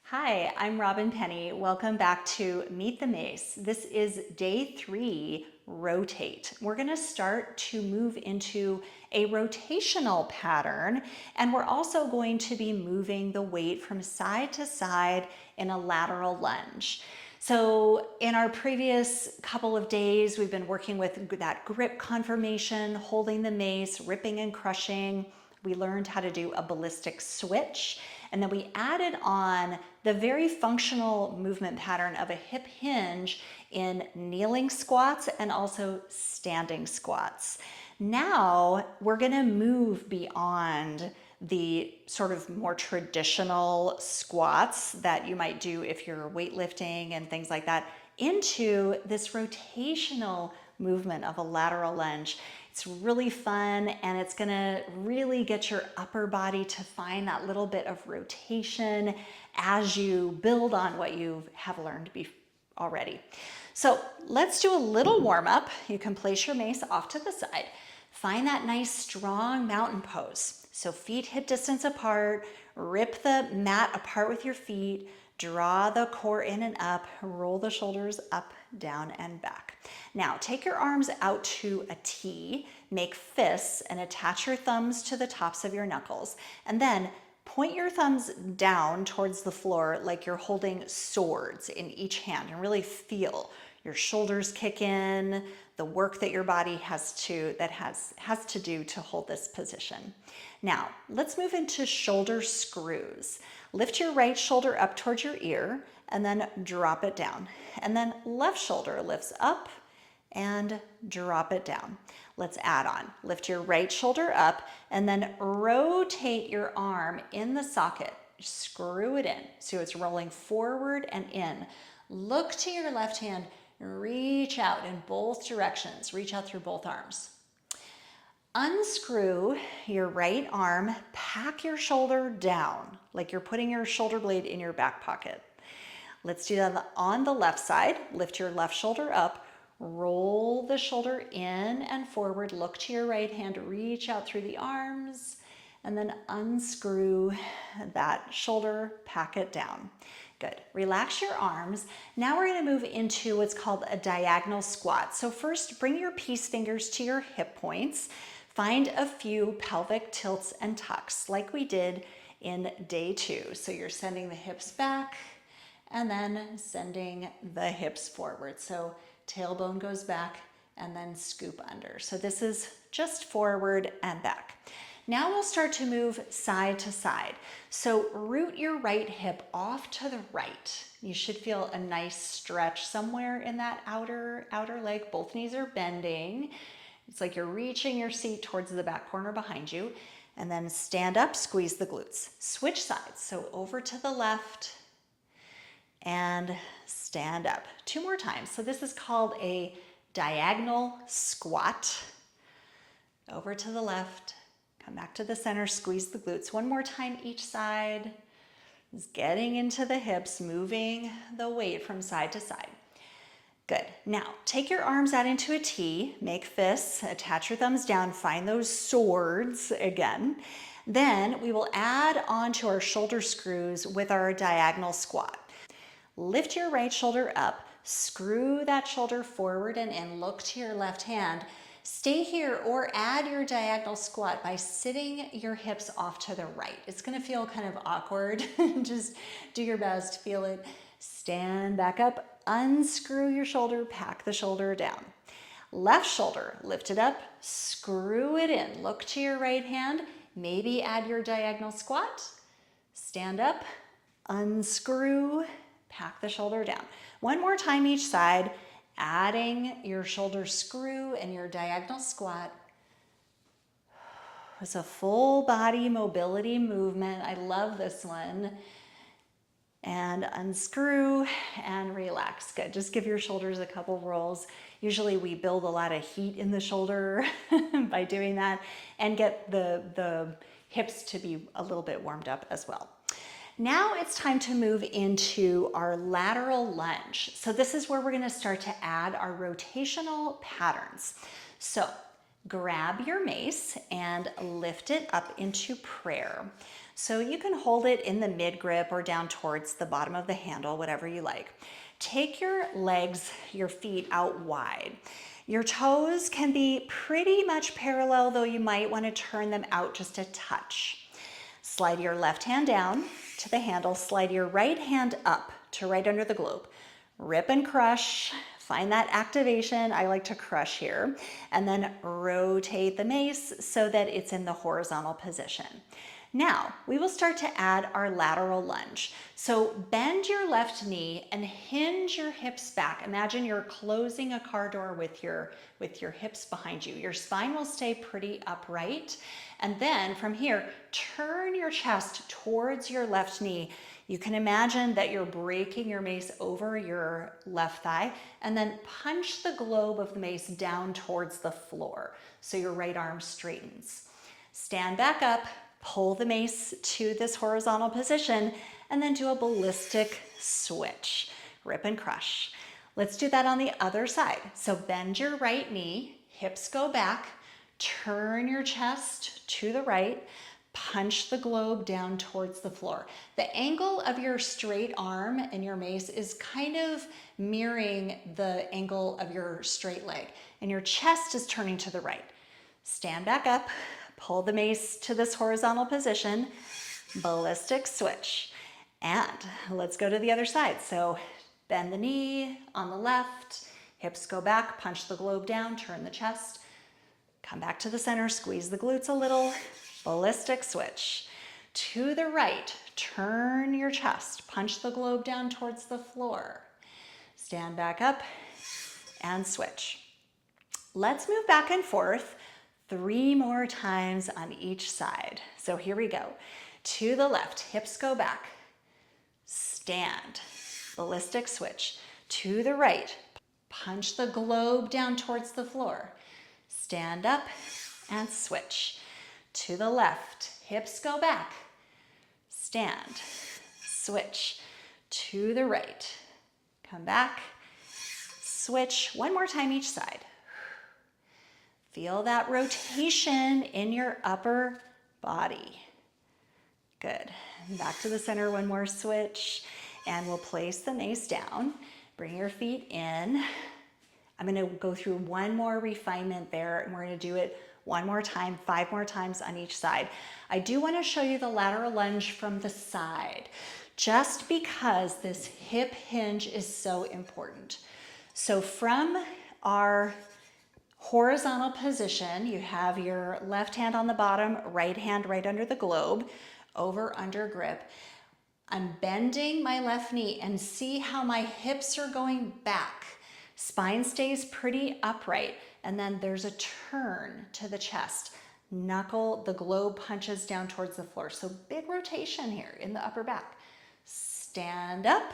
Hi, I'm Robin Penney. Welcome back to Meet the Mace. This is day 3, rotate. We're going to start to move into a rotational pattern, and we're also going to be moving the weight from side to side in a lateral lunge. So in our previous couple of days, we've been working with that grip conformation, holding the mace, ripping and crushing. We learned how to do a ballistic switch, and then we added on the very functional movement pattern of a hip hinge in kneeling squats and also standing squats. Now we're going to move beyond the sort of more traditional squats that you might do if you're weightlifting and things like that into this rotational movement of a lateral lunge. It's really fun, and it's gonna really get your upper body to find that little bit of rotation as you build on what you have learned already. So let's do a little warm up. You can place your mace off to the side. Find that nice strong mountain pose. So feet hip distance apart, rip the mat apart with your feet, draw the core in and up, roll the shoulders up, down, and back. Now take your arms out to a T, make fists, and attach your thumbs to the tops of your knuckles. And then point your thumbs down towards the floor like you're holding swords in each hand, and really feel your shoulders kick in, the work that your body has to do to hold this position. Now, let's move into shoulder screws. Lift your right shoulder up towards your ear and then drop it down. And then left shoulder lifts up and drop it down. Let's add on. Lift your right shoulder up and then rotate your arm in the socket. Screw it in so it's rolling forward and in. Look to your left hand. Reach out in both directions. Reach out through both arms. Unscrew your right arm, pack your shoulder down like you're putting your shoulder blade in your back pocket. Let's do that on the left side. Lift your left shoulder up, roll the shoulder in and forward, look to your right hand, reach out through the arms, and then unscrew that shoulder, pack it down. Good. Relax your arms. Now we're going to move into what's called a diagonal squat. So first, bring your peace fingers to your hip points. Find a few pelvic tilts and tucks like we did in day 2. So you're sending the hips back and then sending the hips forward. So tailbone goes back and then scoop under. So this is just forward and back. Now we'll start to move side to side. So root your right hip off to the right. You should feel a nice stretch somewhere in that outer leg. Both knees are bending. It's like you're reaching your seat towards the back corner behind you. And then stand up, squeeze the glutes. Switch sides. So over to the left and stand up. 2 more times. So this is called a diagonal squat. Over to the left. Come back to the center, squeeze the glutes. 1 more time each side. Just getting into the hips, moving the weight from side to side. Good. Now, take your arms out into a T, make fists, attach your thumbs down, find those swords again. Then we will add on to our shoulder screws with our diagonal squat. Lift your right shoulder up, screw that shoulder forward and in, look to your left hand. Stay here or add your diagonal squat by sitting your hips off to the right. It's going to feel kind of awkward. Just do your best, feel it. Stand back up, unscrew your shoulder, pack the shoulder down. Left shoulder, lift it up, screw it in. Look to your right hand, maybe add your diagonal squat. Stand up, unscrew, pack the shoulder down. 1 more time each side. Adding your shoulder screw and your diagonal squat. It's a full body mobility movement. I love this one. And unscrew and relax. Good. Just give your shoulders a couple rolls. Usually we build a lot of heat in the shoulder by doing that and get the hips to be a little bit warmed up as well. Now it's time to move into our lateral lunge. So this is where we're going to start to add our rotational patterns. So grab your mace and lift it up into prayer. So you can hold it in the mid grip or down towards the bottom of the handle, whatever you like. Take your legs, your feet out wide. Your toes can be pretty much parallel, though you might want to turn them out just a touch. Slide your left hand down to the handle, slide your right hand up to right under the globe. Rip and crush, find that activation. I like to crush here. And then rotate the mace so that it's in the horizontal position. Now, we will start to add our lateral lunge. So bend your left knee and hinge your hips back. Imagine you're closing a car door with your hips behind you. Your spine will stay pretty upright. And then from here, turn your chest towards your left knee. You can imagine that you're breaking your mace over your left thigh and then punch the globe of the mace down towards the floor so your right arm straightens. Stand back up. Pull the mace to this horizontal position and then do a ballistic switch. Rip and crush. Let's do that on the other side. So bend your right knee, hips go back, turn your chest to the right, punch the globe down towards the floor. The angle of your straight arm and your mace is kind of mirroring the angle of your straight leg, and your chest is turning to the right. Stand back up. Pull the mace to this horizontal position, ballistic switch. And let's go to the other side. So bend the knee on the left, hips go back, punch the globe down, turn the chest, come back to the center, squeeze the glutes a little, ballistic switch. To the right, turn your chest, punch the globe down towards the floor. Stand back up and switch. Let's move back and forth 3 more times on each side. So here we go. To the left, hips go back. Stand, ballistic switch. To the right, punch the globe down towards the floor. Stand up and switch. To the left, hips go back. Stand, switch. To the right, come back, switch. 1 more time each side. Feel that rotation in your upper body. Good. Back to the center, 1 more switch. And we'll place the mace down. Bring your feet in. I'm going to go through 1 more refinement there, and we're going to do it 1 more time, 5 more times on each side. I do want to show you the lateral lunge from the side, just because this hip hinge is so important. So from our horizontal position, you have your left hand on the bottom, right hand right under the globe, over under grip. I'm bending my left knee and see how my hips are going back. Spine stays pretty upright, and then there's a turn to the chest. Knuckle, the globe punches down towards the floor. So big rotation here in the upper back. Stand up,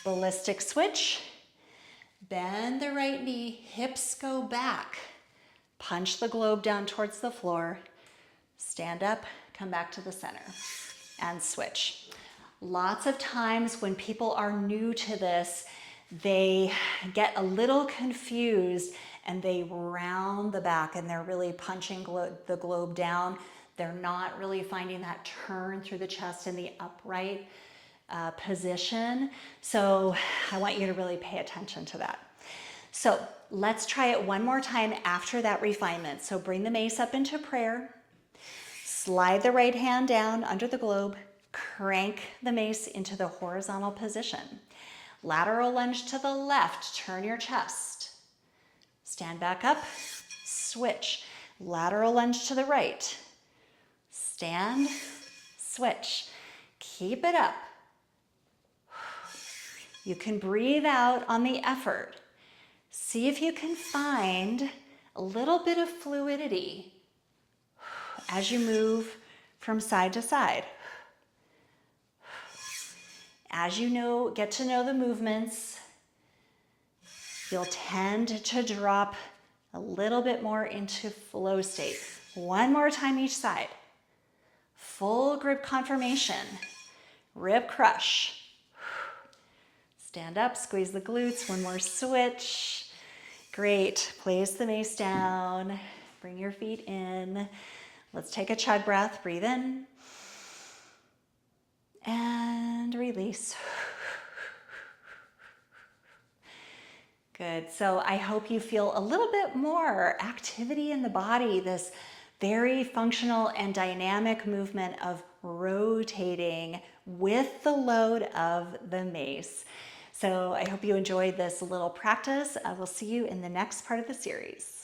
ballistic switch. Bend the right knee, hips go back. Punch the globe down towards the floor. Stand up, come back to the center, and switch. Lots of times when people are new to this, they get a little confused and they round the back and they're really punching the globe down. They're not really finding that turn through the chest in the upright position. So I want you to really pay attention to that. So let's try it 1 more time after that refinement. So bring the mace up into prayer. Slide the right hand down under the globe. Crank the mace into the horizontal position. Lateral lunge to the left. Turn your chest. Stand back up. Switch. Lateral lunge to the right. Stand. Switch. Keep it up. You can breathe out on the effort. See if you can find a little bit of fluidity as you move from side to side. As you get to know the movements, you'll tend to drop a little bit more into flow state. 1 more time each side. Full grip confirmation. Rib crush. Stand up, squeeze the glutes, 1 more switch. Great, place the mace down, bring your feet in. Let's take a chug breath, breathe in. and release. Good. So I hope you feel a little bit more activity in the body, this very functional and dynamic movement of rotating with the load of the mace. So I hope you enjoyed this little practice. I will see you in the next part of the series.